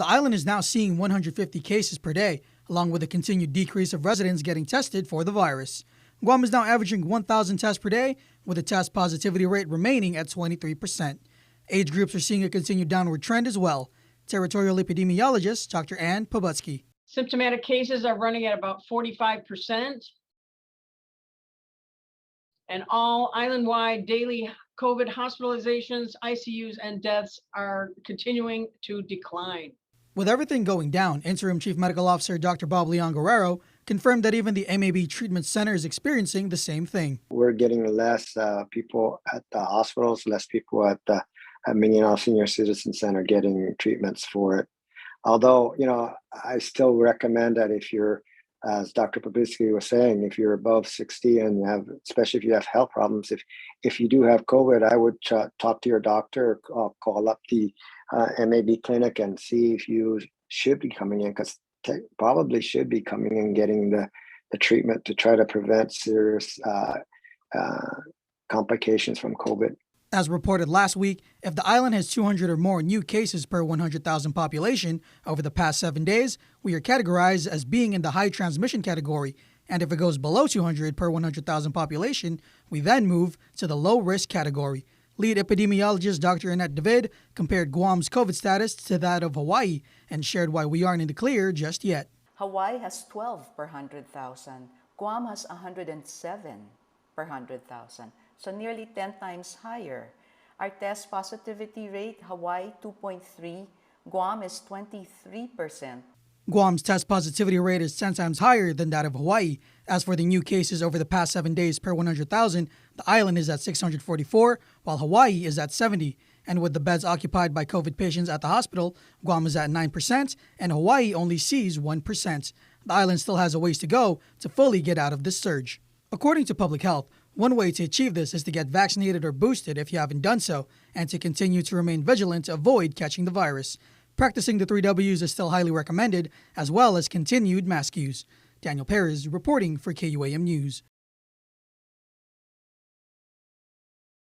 The island is now seeing 150 cases per day, along with a continued decrease of residents getting tested for the virus. Guam is now averaging 1,000 tests per day, with the test positivity rate remaining at 23%. Age groups are seeing a continued downward trend as well. Territorial epidemiologist Dr. Ann Pobutsky. Symptomatic cases are running at about 45%. And all island-wide daily COVID hospitalizations, ICUs, and deaths are continuing to decline. With everything going down, Interim Chief Medical Officer Dr. Bob Leon Guerrero confirmed that even the MAB Treatment Center is experiencing the same thing. We're getting less people at the hospitals, less people at the Mindanao Senior Citizen Center getting treatments for it. Although, I still recommend that if you're, as Dr. Pobutsky was saying, if you're above 60 and you have, especially if you have health problems, if you do have COVID, I would talk to your doctor or call up the MAB clinic and see if you should be coming in, because probably should be coming in getting the treatment to try to prevent serious complications from COVID. As reported last week, if the island has 200 or more new cases per 100,000 population over the past 7 days, we are categorized as being in the high transmission category. And if it goes below 200 per 100,000 population, we then move to the low risk category. Lead epidemiologist Dr. Annette David compared Guam's COVID status to that of Hawaii and shared why we aren't in the clear just yet. Hawaii has 12 per 100,000. Guam has 107 per 100,000. So nearly 10 times higher. Our test positivity rate, Hawaii 2.3, Guam is 23%. Guam's test positivity rate is 10 times higher than that of Hawaii. As for the new cases over the past 7 days per 100,000, the island is at 644, while Hawaii is at 70. And with the beds occupied by COVID patients at the hospital, Guam is at 9%, and Hawaii only sees 1%. The island still has a ways to go to fully get out of this surge. According to Public Health, one way to achieve this is to get vaccinated or boosted if you haven't done so, and to continue to remain vigilant to avoid catching the virus. Practicing the 3 W's is still highly recommended, as well as continued mask use. Daniel Perez reporting for KUAM News.